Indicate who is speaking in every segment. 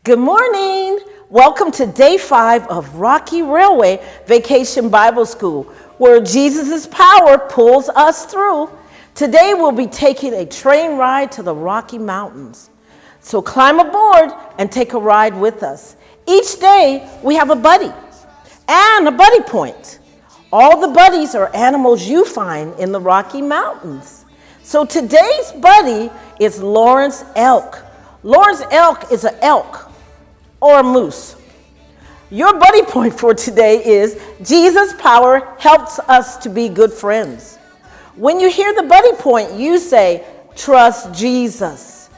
Speaker 1: Good morning. Welcome to day 5 of Rocky Railway Vacation Bible School, where Jesus' power pulls us through. Today we'll be taking a train ride to the Rocky Mountains. So climb aboard and take a ride with us. Each day we have a buddy and a buddy point. All the buddies are animals you find in the Rocky Mountains. So today's buddy is Lawrence Elk. Lawrence Elk is an elk or a moose. Your buddy point for today is Jesus' power helps us to be good friends. When you hear the buddy point, you say, trust Jesus.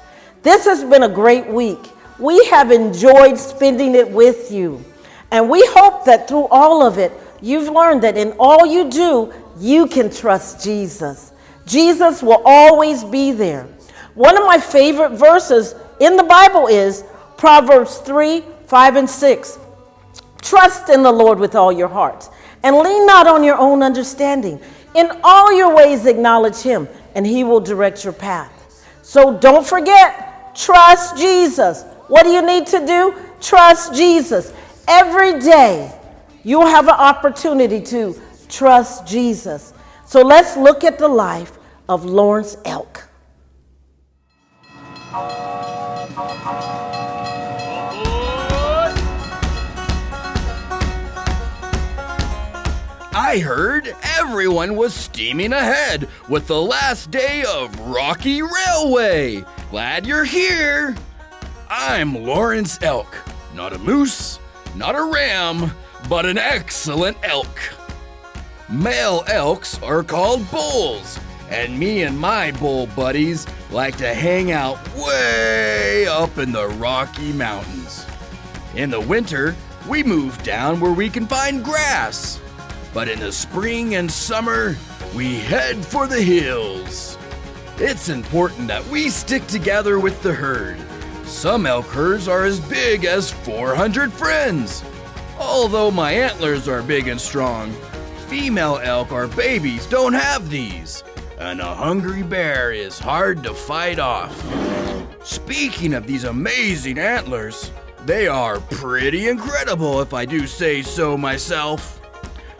Speaker 1: This has been a great week. We have enjoyed spending it with you. And we hope that through all of it, you've learned that in all you do, you can trust Jesus. Jesus will always be there. One of my favorite verses in the Bible is Proverbs 3, 5, and 6. Trust in the Lord with all your heart, and lean not on your own understanding. In all your ways acknowledge him, and he will direct your path. So don't forget, trust Jesus. What do you need to do? Trust Jesus. Every day, you'll have an opportunity to trust Jesus. So let's look at the life of Lawrence Elk.
Speaker 2: I heard everyone was steaming ahead with the last day of Rocky Railway. Glad you're here. I'm Lawrence Elk, not a moose, not a ram, but an excellent elk. Male elks are called bulls, and me and my bull buddies like to hang out way up in the Rocky Mountains. In the winter, we move down where we can find grass. But in the spring and summer, we head for the hills. It's important that we stick together with the herd. Some elk herds are as big as 400 friends. Although my antlers are big and strong, female elk or babies don't have these, and a hungry bear is hard to fight off. Speaking of these amazing antlers, they are pretty incredible if I do say so myself.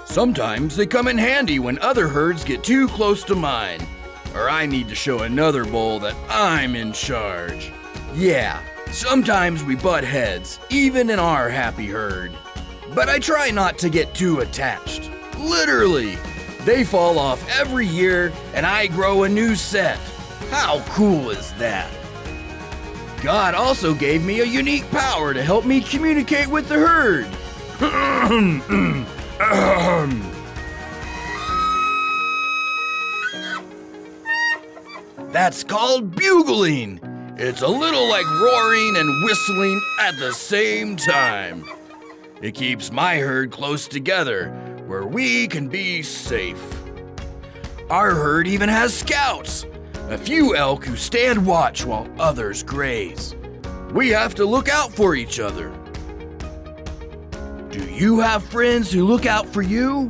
Speaker 2: Sometimes they come in handy when other herds get too close to mine, or I need to show another bull that I'm in charge. Yeah, sometimes we butt heads, even in our happy herd. But I try not to get too attached. Literally, they fall off every year and I grow a new set. How cool is that? God also gave me a unique power to help me communicate with the herd. That's called bugling. It's a little like roaring and whistling at the same time. It keeps my herd close together where we can be safe. Our herd even has scouts, a few elk who stand watch while others graze. We have to look out for each other. Do you have friends who look out for you?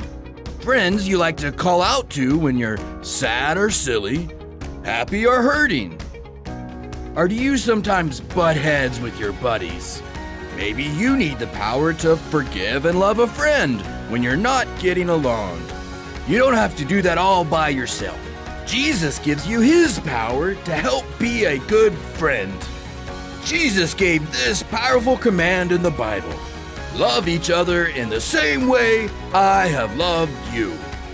Speaker 2: Friends you like to call out to when you're sad or silly, happy or hurting? Or do you sometimes butt heads with your buddies? Maybe you need the power to forgive and love a friend when you're not getting along. You don't have to do that all by yourself. Jesus gives you his power to help be a good friend. Jesus gave this powerful command in the Bible. Love each other in the same way I have loved you.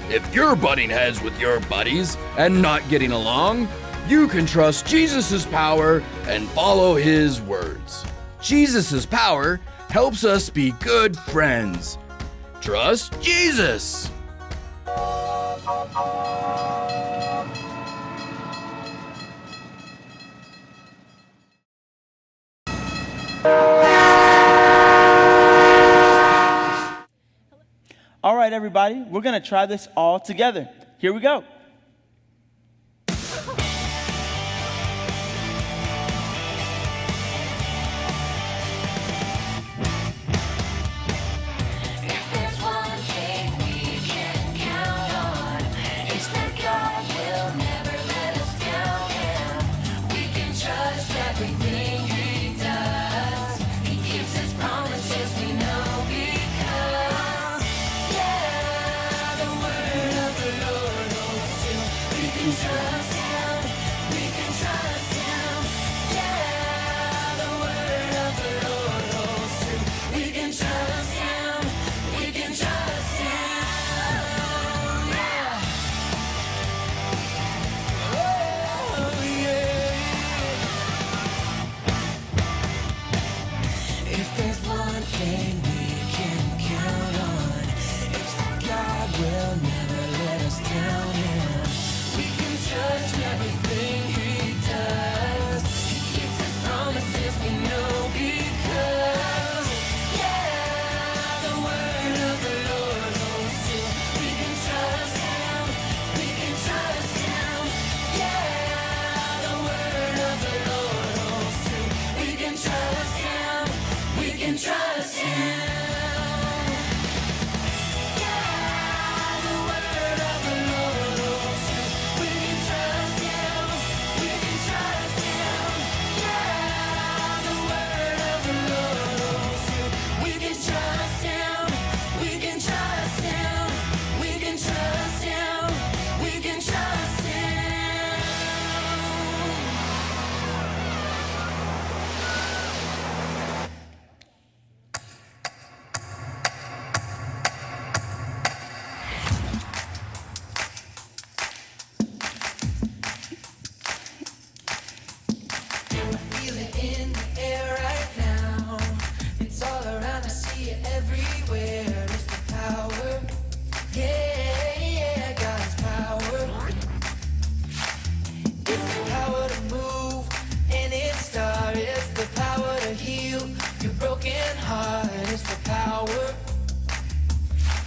Speaker 2: If you're butting heads with your buddies and not getting along, you can trust Jesus' power and follow his words. Jesus' power helps us be good friends. Trust Jesus.
Speaker 3: All right, everybody, we're going to try this all together. Here we go.
Speaker 4: Everything he does, he trust Him. Yeah, the word of the Lord holds true. We can trust Him. We can trust Him. Yeah, the word of the Lord holds true. We can trust Him. We can trust Him. We can trust Him. We can trust Him. Feel it in the air right now. It's all around, I see it everywhere. It's the power. Yeah, yeah, God's power. It's the power to move any star. It's the power to heal your broken heart. It's the power.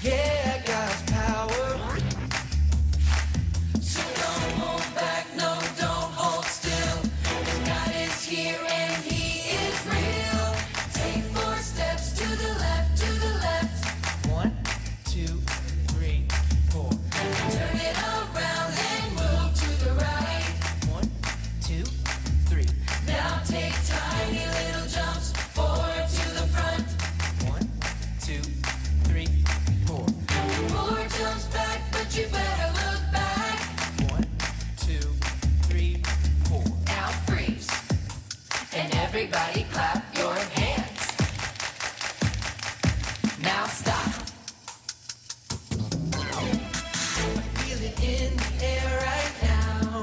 Speaker 4: Yeah, God's power. So don't hold back, no, don't hold still. God is here and He is real. Take 4 steps to the left, to the left. 1, 2, 3, 4. Turn it around and move to the right. 1, 2, 3. Now take tiny little jumps forward to the front. 1, 2, 3, 4. 4 jumps back, but you better look back. 1, 2, 3, 4. Now freeze. And everybody clap your hands. Now stop. Feel it in the air right now.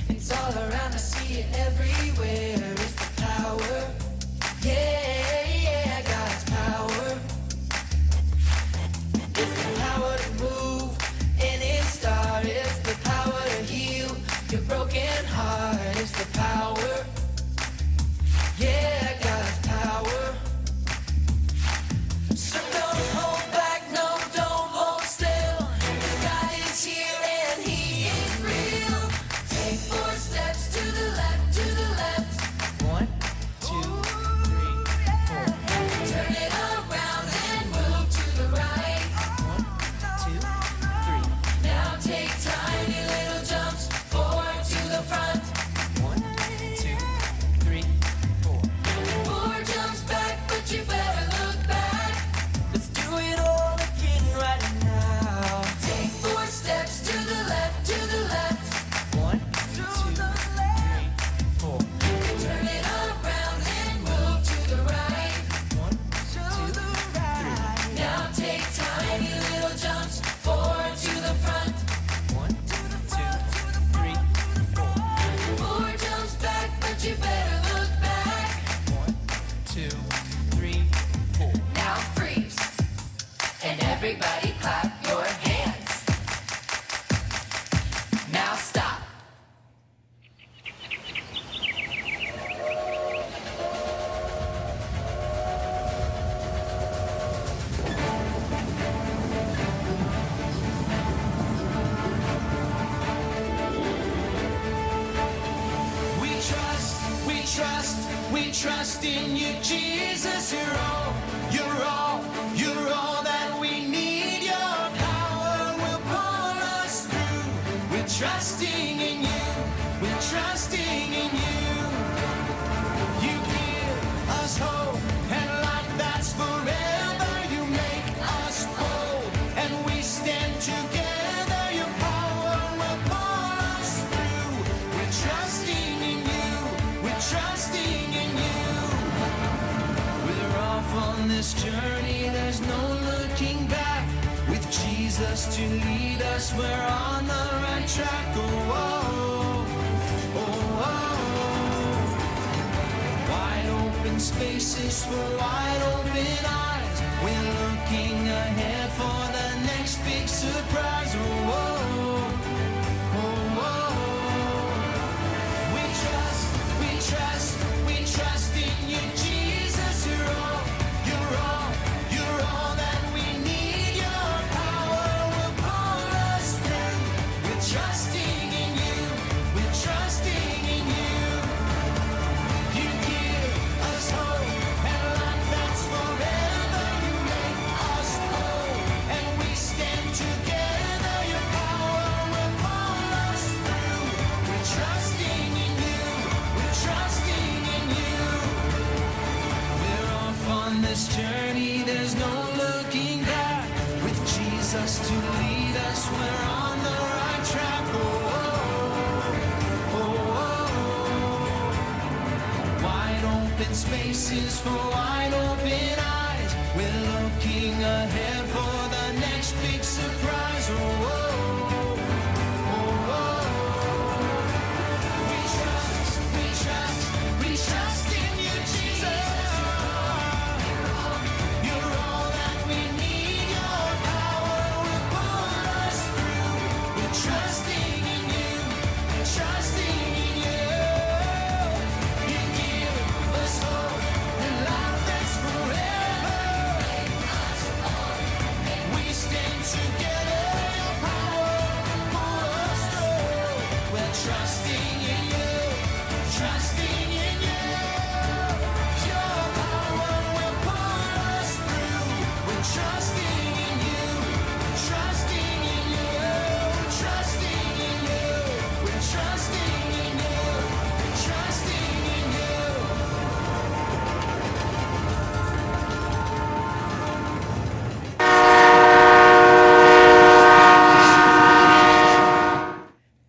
Speaker 4: It's all around, I see it everywhere. It's the power. Yeah, yeah, God's power. It's the power to move any star. It's the power to heal your broken heart. It's the power. Yeah, God's power. So don't hold back, no, don't hold still. God is here and He is real. Take 4 steps to the left, to the left. 1, 2, 3, 4. Turn it around and move to the right. 1, 2, 3. Now take tiny little jumps forward to the front. 1, 2, 3, 4. 4 jumps back, but you better look back. Let's do it all again right now. Take 4 steps to the left, to the left. 1, 2, 3, 4. Turn it around and move to the right. 1, 2, 3. Now take tiny little jumps forward to the front. 1, 2, 3, 4. 4 jumps back, but you better look back. 1, 2, 3, 4. Now freeze. And everybody clap your hands. Now stop. We trust in you, Jesus. You're all that we need. Your power will pull us through. We're trusting in you. We're trusting in you. You give us hope and life that's forever. You make us bold and we stand together. Your power will pull us through. We're trusting in you. We're trusting in you. We're off on this journey. There's no looking back. With Jesus to lead us, we're on the right track. Oh, oh, oh, oh. Wide open spaces for wide open eyes. We're looking ahead for the next big surprise. Oh, oh, oh, oh. We trust in you, Jesus. You're all that we need. Your power will pull us through. We're trusting in you. We're trusting in you. You give us hope and life that's forever. me, there's no looking back. With Jesus to lead us, we're on the right track. Oh, oh, oh, oh. Wide open spaces for wide open eyes. We're looking ahead for the next big surprise. Oh, oh, oh, oh. We trust, we trust, we trust in you, Jesus. You're all that we need. Your power will pull us through. We're trusting in you, trusting in you. You give us hope and life that's forever. We stand together. Your power will pull us through. We're trusting in you, trusting in you. Your power will pull us through. We're trusting in you, trusting in you, trusting in you. We're trusting in you, trusting in you.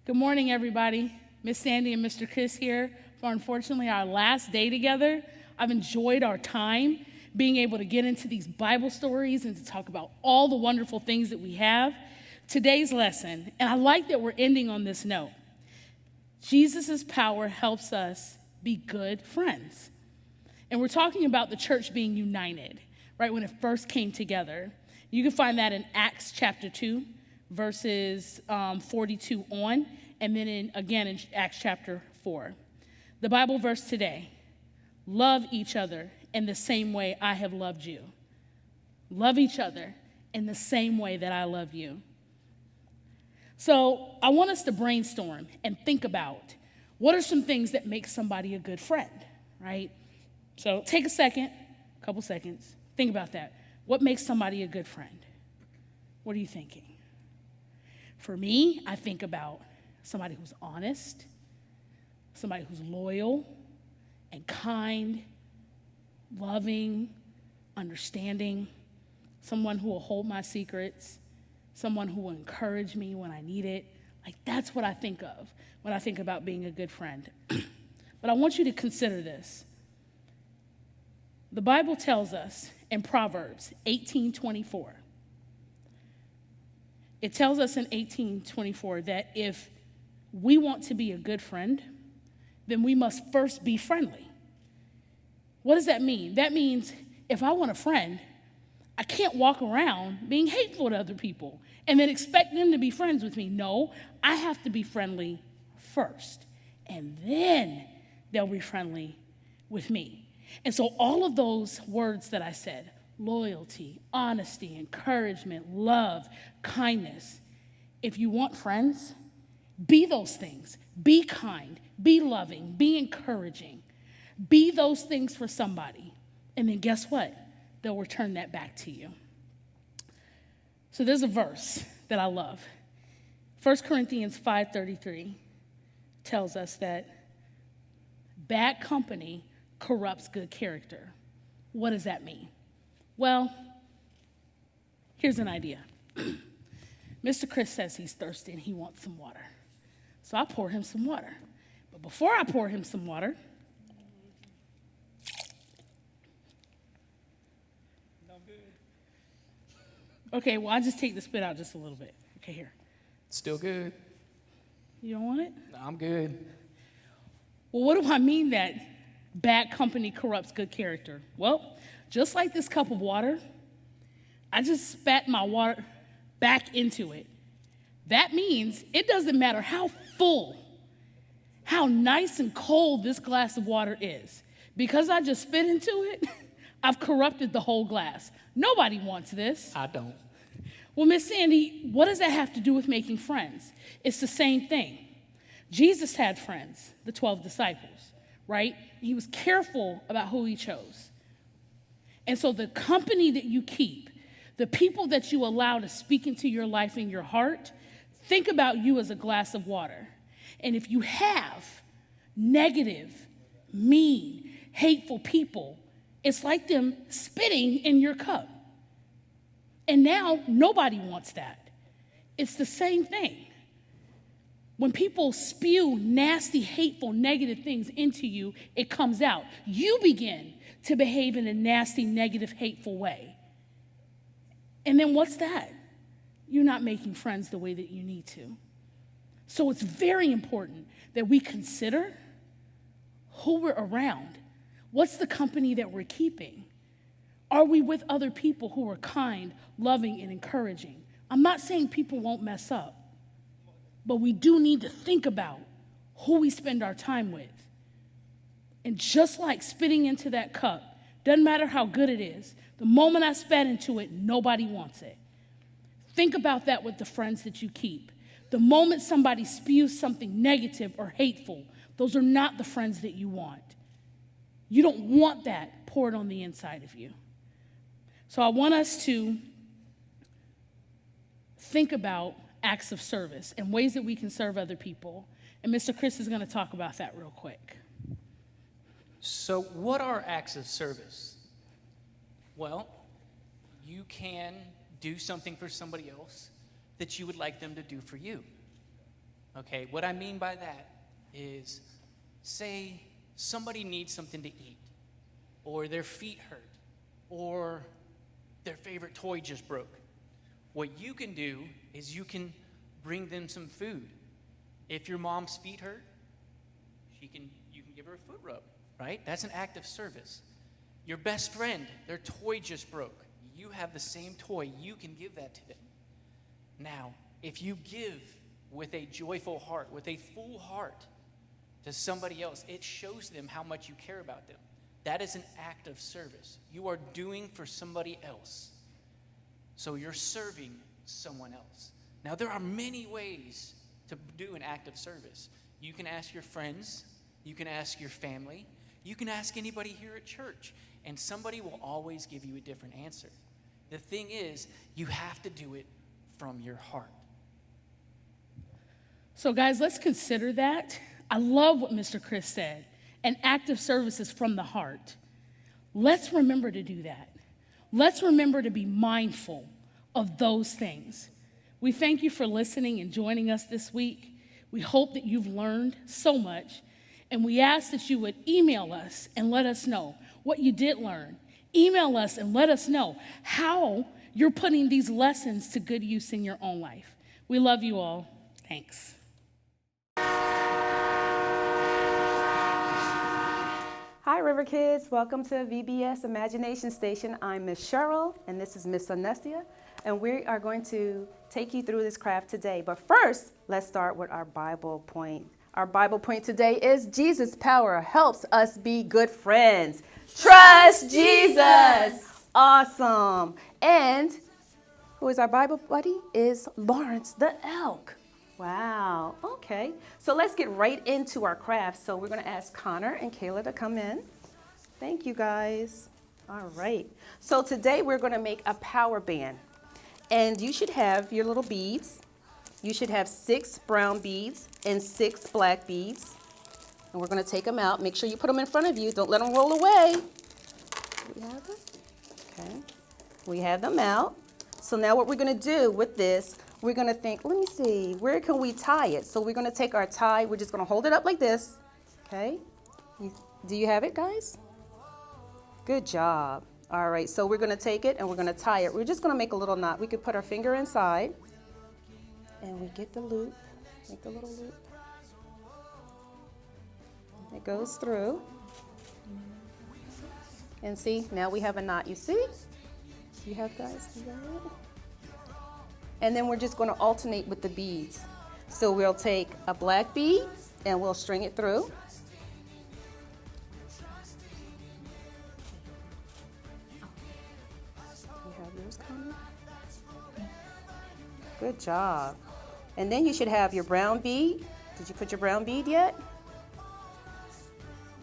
Speaker 5: Good morning, everybody. Miss Sandy and Mr. Chris here for unfortunately our last day together. I've enjoyed our time being able to get into these Bible stories and to talk about all the wonderful things that we have. Today's lesson, and I like that we're ending on this note. Jesus' power helps us be good friends. And we're talking about the church being united, right, when it first came together. You can find that in Acts chapter 2, verses 42 on, and then again in Acts chapter 4. The Bible verse today, love each other in the same way I have loved you. Love each other in the same way that I love you. So I want us to brainstorm and think about what are some things that make somebody a good friend, right? So take a second, a couple seconds, think about that. What makes somebody a good friend? What are you thinking? For me, I think about somebody who's honest, somebody who's loyal and kind, loving, understanding, someone who will hold my secrets, someone who will encourage me when I need it. Like, that's what I think of when I think about being a good friend. But I want you to consider this. The Bible tells us in Proverbs 18:24, it tells us in 18:24 that if we want to be a good friend, then we must first be friendly. What does that mean? That means if I want a friend, I can't walk around being hateful to other people and then expect them to be friends with me. No, I have to be friendly first, and then they'll be friendly with me. And so all of those words that I said, loyalty, honesty, encouragement, love, kindness, if you want friends, be those things. Be kind, be loving, be encouraging. Be those things for somebody. And then guess what? They'll return that back to you. So there's a verse that I love. 1 Corinthians 5:33 tells us that bad company corrupts good character. What does that mean? Well, here's an idea. Mr. Chris says he's thirsty and he wants some water. So I pour him some water. But before I pour him some water, okay, well, I just take the spit out just a little bit. Okay, here.
Speaker 6: Still good.
Speaker 5: You don't want it?
Speaker 6: No, I'm good.
Speaker 5: Well, what do I mean that bad company corrupts good character? Well, just like this cup of water, I just spat my water back into it. That means it doesn't matter how full, how nice and cold this glass of water is. Because I just spit into it, I've corrupted the whole glass. Nobody wants this.
Speaker 6: I don't.
Speaker 5: Well, Miss Sandy, what does that have to do with making friends? It's the same thing. Jesus had friends, the 12 disciples, right? He was careful about who he chose. And so the company that you keep, the people that you allow to speak into your life and your heart, think about you as a glass of water. And if you have negative, mean, hateful people It's like them spitting in your cup. And now nobody wants that. It's the same thing. When people spew nasty, hateful, negative things into you, it comes out. You begin to behave in a nasty, negative, hateful way. And then what's that? You're not making friends the way that you need to. So it's very important that we consider who we're around. What's the company that we're keeping? Are we with other people who are kind, loving, and encouraging? I'm not saying people won't mess up, but we do need to think about who we spend our time with. And just like spitting into that cup, doesn't matter how good it is, the moment I spat into it, nobody wants it. Think about that with the friends that you keep. The moment somebody spews something negative or hateful, those are not the friends that you want. You don't want that poured on the inside of you. So I want us to think about acts of service and ways that we can serve other people. And Mr. Chris is going to talk about that real quick.
Speaker 6: So, what are acts of service? Well, you can do something for somebody else that you would like them to do for you. Okay, what I mean by that is, say somebody needs something to eat, or their feet hurt, or their favorite toy just broke. What you can do is you can bring them some food. If your mom's feet hurt, you can give her a foot rub, right? That's an act of service. Your best friend, their toy just broke. You have the same toy. You can give that to them. Now, if you give with a joyful heart, with a full heart to somebody else, it shows them how much you care about them. That is an act of service. You are doing for somebody else. So you're serving someone else. Now, there are many ways to do an act of service. You can ask your friends. You can ask your family. You can ask anybody here at church. And somebody will always give you a different answer. The thing is, you have to do it from your heart.
Speaker 5: So guys, let's consider that. I love what Mr. Chris said. An act of service is from the heart. Let's remember to do that. Let's remember to be mindful of those things. We thank you for listening and joining us this week. We hope that you've learned so much, and we ask that you would email us and let us know what you did learn. Email us and let us know how you're putting these lessons to good use in your own life. We love you all. Thanks.
Speaker 7: Hi, River Kids. Welcome to VBS Imagination Station. I'm Miss Cheryl, and this is Miss Anestia, and we are going to take you through this craft today. But first, let's start with our Bible point. Our Bible point today is Jesus' power helps us be good friends. Trust Jesus. Awesome. And who is our Bible buddy? Is Lawrence the elk. Wow. Okay. So let's get right into our craft. So we're going to ask Connor and Kayla to come in. Thank you, guys. All right. So today we're going to make a power band. And you should have your little beads. You should have 6 brown beads and 6 black beads. And we're going to take them out. Make sure you put them in front of you. Don't let them roll away. We have them? Okay. We have them out. So now what we're going to do with this, we're going to think, let me see, where can we tie it? So we're going to take our tie. We're just going to hold it up like this. Okay. Do you have it, guys? Good job. All right. So we're going to take it and we're going to tie it. We're just going to make a little knot. We could put our finger inside. And we get the loop, make the little loop. It goes through. And see, now we have a knot, you see? You have, guys, you got it? And then we're just going to alternate with the beads. So we'll take a black bead and we'll string it through. You have yours, Connor? Good job. And then you should have your brown bead. Did you put your brown bead yet?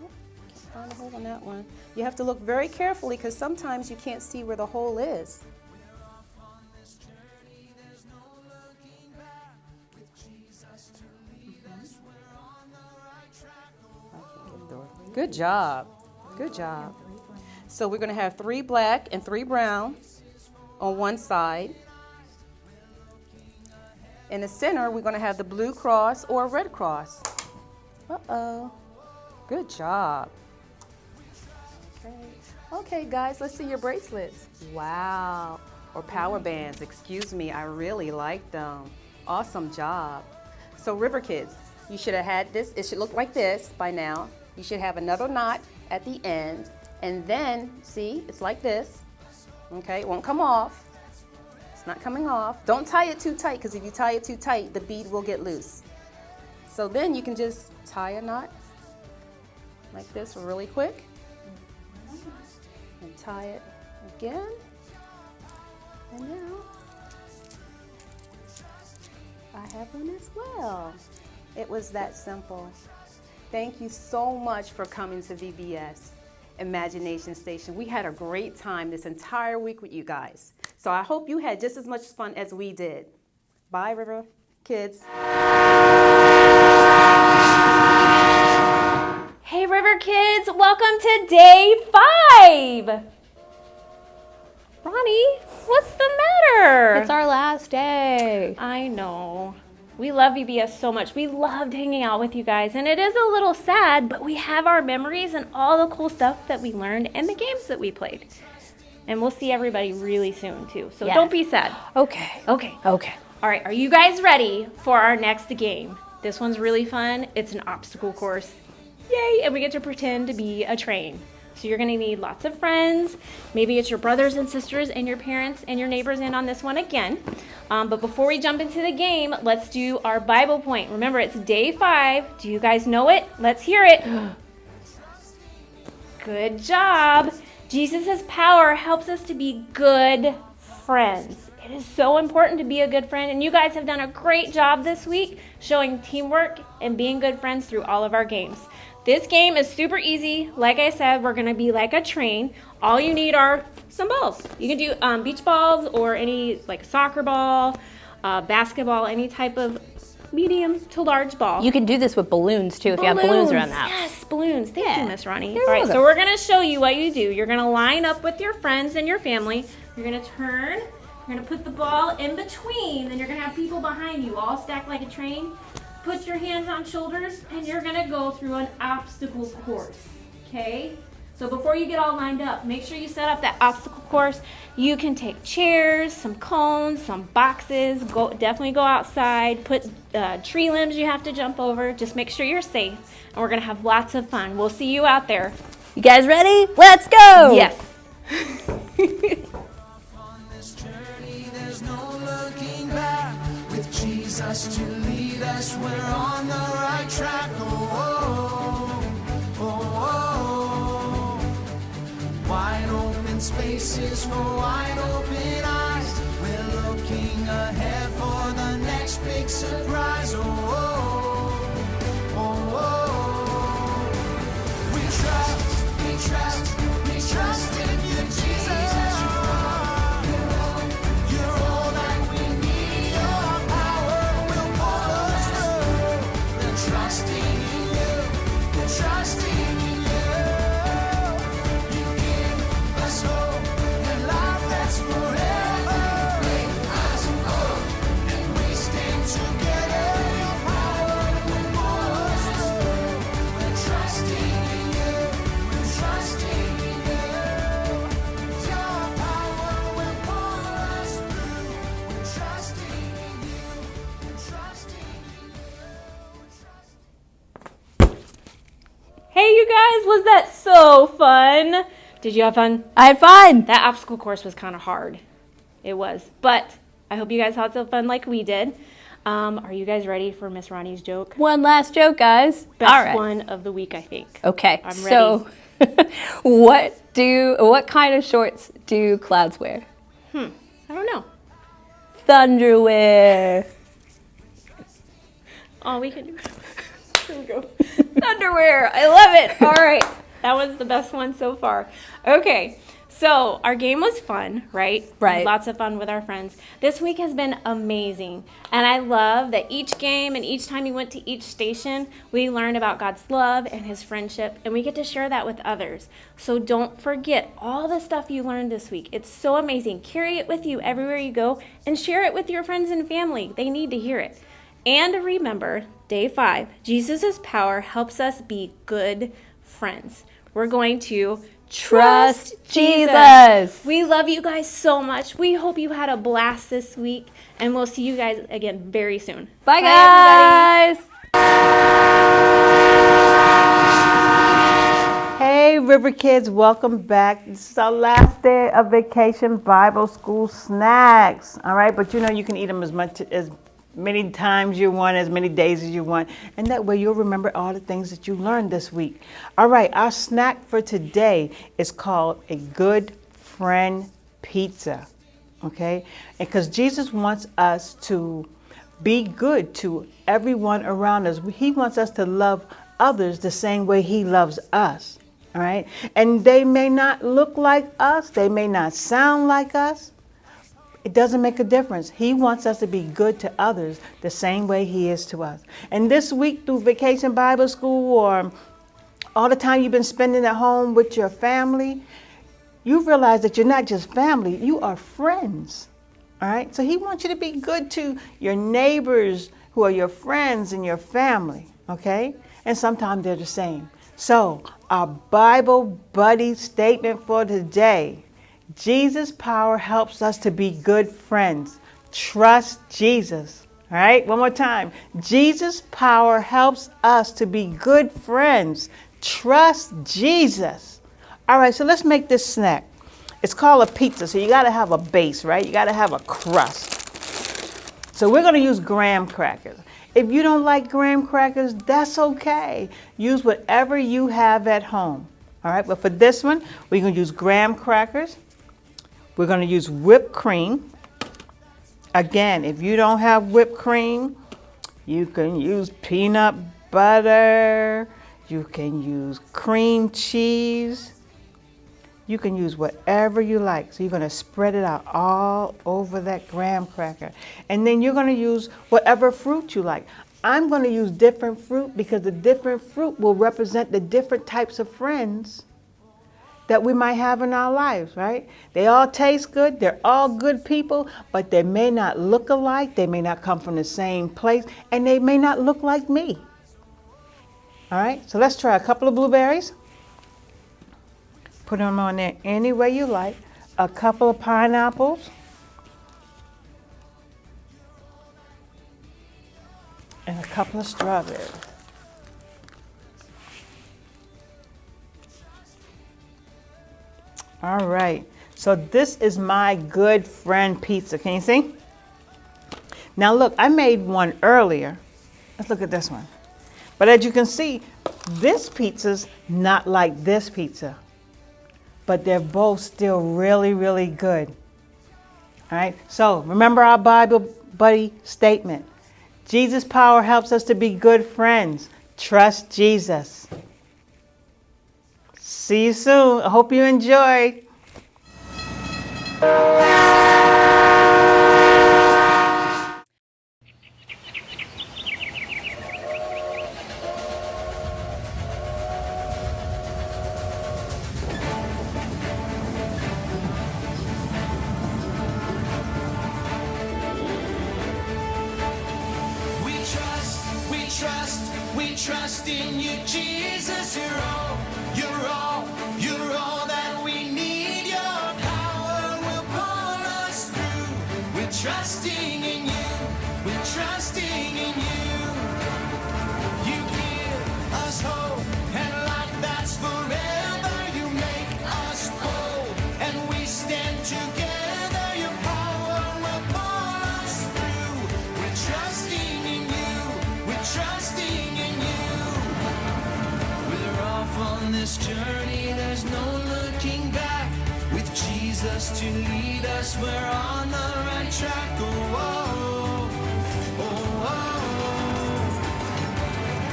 Speaker 7: Can't find a hole on that one. You have to look very carefully because sometimes you can't see where the hole is. Good job. Good job. So we're going to have 3 black and 3 brown on one side. In the center, we're going to have the blue cross or a red cross. Uh-oh. Good job. Okay, guys, let's see your bracelets. Wow. Or power bands, excuse me. I really like them. Awesome job. So River Kids, you should have had this. It should look like this by now. You should have another knot at the end. And then, see, it's like this. Okay, it won't come off. It's not coming off. Don't tie it too tight, because if you tie it too tight, the bead will get loose. So then you can just tie a knot like this really quick. And tie it again. And now I have one as well. It was that simple. Thank you so much for coming to VBS Imagination Station. We had a great time this entire week with you guys. So I hope you had just as much fun as we did. Bye, River Kids.
Speaker 8: Hey River Kids, welcome to day 5. Ronnie, what's the matter?
Speaker 9: It's our last day.
Speaker 8: I know. We love VBS so much. We loved hanging out with you guys, and it is a little sad, but we have our memories and all the cool stuff that we learned and the games that we played. And we'll see everybody really soon too, so don't be sad.
Speaker 9: Okay.
Speaker 8: Okay. All right, are you guys ready for our next game? This one's really fun. It's an obstacle course. Yay, and we get to pretend to be a train. So you're gonna need lots of friends. Maybe it's your brothers and sisters and your parents and your neighbors in on this one again. But before we jump into the game, let's do our Bible point. Remember, it's day 5. Do you guys know it? Let's hear it. Good job. Jesus' power helps us to be good friends. It is so important to be a good friend, and you guys have done a great job this week showing teamwork and being good friends through all of our games. This game is super easy. Like I said, we're gonna be like a train. All you need are some balls. You can do beach balls or any like soccer ball, basketball, any type of medium to large ball.
Speaker 9: You can do this with balloons too if you have balloons around the house.
Speaker 8: Yes, balloons. Thank you, Miss Ronnie.
Speaker 9: You're
Speaker 8: All right,
Speaker 9: welcome.
Speaker 8: so we're gonna show you what you do. You're gonna line up with your friends and your family. You're gonna turn. You're gonna put the ball in between, then you're gonna have people behind you all stacked like a train. Put your hands on shoulders, and you're gonna go through an obstacle course, okay? So before you get all lined up, make sure you set up that obstacle course. You can take chairs, some cones, some boxes, definitely go outside, put tree limbs you have to jump over. Just make sure you're safe, and we're gonna have lots of fun. We'll see you out there.
Speaker 9: You guys ready? Let's go!
Speaker 8: Yes.
Speaker 4: On this journey, there's no looking back. With Jesus to lead us, we're on the right track. Oh, oh, oh, oh. Wide open spaces for wide open eyes. We're looking ahead for the next big surprise. Oh, oh, oh, oh. We trust in you, Jesus. You're all that we need. Your power will pull us through. We're trusting in you. We're trusting in you. You give us hope and life that's forever. You make us whole, and we stand together. Your power will pull us through. We're trusting in you. We're trusting in you. Your power will pull us through. We're trusting in you. We're trusting in you.
Speaker 8: Hey, you guys, was that so fun? Did you have fun?
Speaker 9: I had fun.
Speaker 8: That obstacle course was kind of hard. It was. But I hope you guys had some fun like we did. Are you guys ready for Miss Ronnie's joke?
Speaker 9: One last joke, guys.
Speaker 8: Best
Speaker 9: All right.
Speaker 8: one of the week, I think.
Speaker 9: Okay.
Speaker 8: I'm
Speaker 9: So, what kind of shorts do clouds wear?
Speaker 8: I don't know.
Speaker 9: Thunderwear.
Speaker 8: Oh, we can do Here we go. Underwear. I love it. All right. That was the best one so far. Okay. So our game was fun, right?
Speaker 9: Right.
Speaker 8: Lots of fun with our friends. This week has been amazing. And I love that each game and each time we went to each station, we learned about God's love and his friendship, and we get to share that with others. So don't forget all the stuff you learned this week. It's so amazing. Carry it with you everywhere you go and share it with your friends and family. They need to hear it. And remember, day 5, Jesus' power helps us be good friends. We're going to
Speaker 9: Trust Jesus.
Speaker 8: We love you guys so much. We hope you had a blast this week, and we'll see you guys again very soon.
Speaker 9: Bye,
Speaker 8: everybody.
Speaker 9: guys.
Speaker 1: Hey, River Kids, welcome back. This is our last day of Vacation Bible School snacks. All right, but you can eat them as many times you want, as many days as you want, and that way you'll remember all the things that you learned this week. All right, our snack for today is called a good friend pizza, okay? And because Jesus wants us to be good to everyone around us. He wants us to love others the same way he loves us, all right? And they may not look like us, they may not sound like us. It doesn't make a difference. He wants us to be good to others the same way he is to us. And this week through Vacation Bible School, or all the time you've been spending at home with your family, you realize that you're not just family, you are friends. All right? So he wants you to be good to your neighbors who are your friends and your family. Okay? And sometimes they're the same. So our Bible buddy statement for today: Jesus' power helps us to be good friends. Trust Jesus. All right, one more time. Jesus' power helps us to be good friends. Trust Jesus. All right, so let's make this snack. It's called a pizza, so you got to have a base, right? You got to have a crust. So we're going to use graham crackers. If you don't like graham crackers, that's okay. Use whatever you have at home. All right, but for this one, we're going to use graham crackers. We're going to use whipped cream. Again, if you don't have whipped cream, you can use peanut butter. You can use cream cheese. You can use whatever you like. So you're going to spread it out all over that graham cracker. And then you're going to use whatever fruit you like. I'm going to use different fruit because the different fruit will represent the different types of friends that we might have in our lives, right? They all taste good. They're all good people, but they may not look alike. They may not come from the same place, and they may not look like me. All right, so let's try a couple of blueberries. Put them on there any way you like. A couple of pineapples. And a couple of strawberries. All right, so this is my good friend pizza. Can you see? Now look, I made one earlier. Let's look at this one. But as you can see, this pizza's not like this pizza, but they're both still really, really good. All right, so remember our Bible buddy statement. Jesus' power helps us to be good friends. Trust Jesus. See you soon. I hope you enjoy.
Speaker 4: We trust in you, Jesus. You're all that we need. Your power will pull us through. We're trusting in you. We're trusting in you. You give us hope and life that's forever. You make us bold and we stand together. Your power will pull us through. We're trusting in you. We're trusting in you. We're off on this journey. There's no looking back. With Jesus to lead us, we're on the right track. Oh, oh, oh, oh.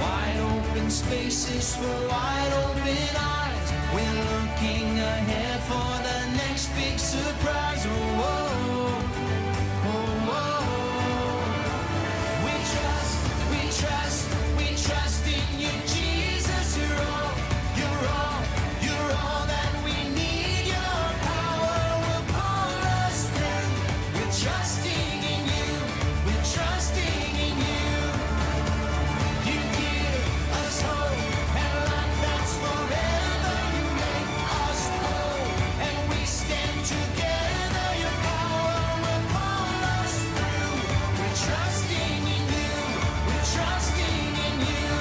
Speaker 4: Wide open spaces for wide open eyes. We're looking ahead for the next. surprise. Oh, oh, oh, oh. We trust in you, Jesus. You're all that we need. Your power will pull us through. We're trusting in you. We're trusting in you. You give us hope and life that's forever. You make us whole and we stand together. Your power will pull us through. We're trusting in you. We're trusting in you.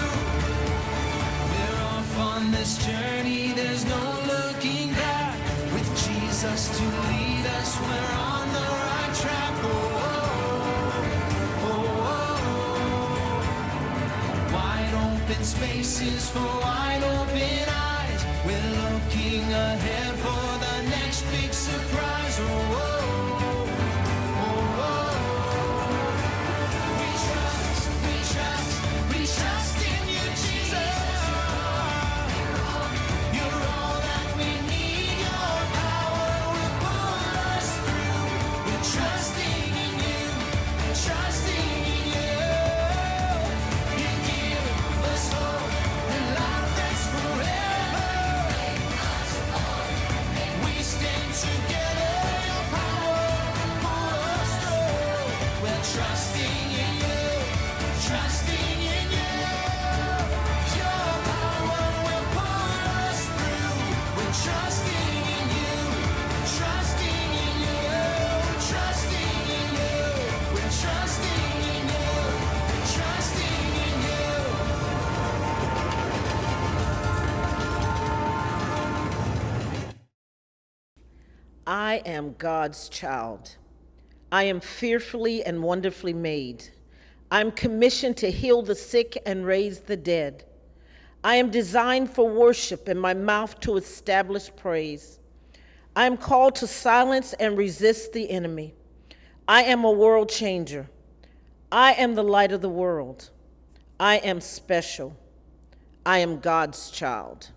Speaker 4: We're off on this journey. There's no looking back. With Jesus to lead us, we're on the right track. Oh, oh, oh. Wide open spaces for wide open eyes. We're looking ahead for the next big surprise. Oh, oh, oh, oh. We trust in you, Jesus. You're all that we need. Your power will pull us through. We're trusting in you. We're trusting in you. You give us hope and life that's forever. We stand together. Your power will pull us through. We're trusting in you. Trusting in you. Your power will pull us through. We're trusting in you. Trusting in you. Trusting in you. We're trusting in you. Trusting in you.
Speaker 1: I am God's child. I am fearfully and wonderfully made. I am commissioned to heal the sick and raise the dead. I am designed for worship and my mouth to establish praise. I am called to silence and resist the enemy. I am a world changer. I am the light of the world. I am special. I am God's child.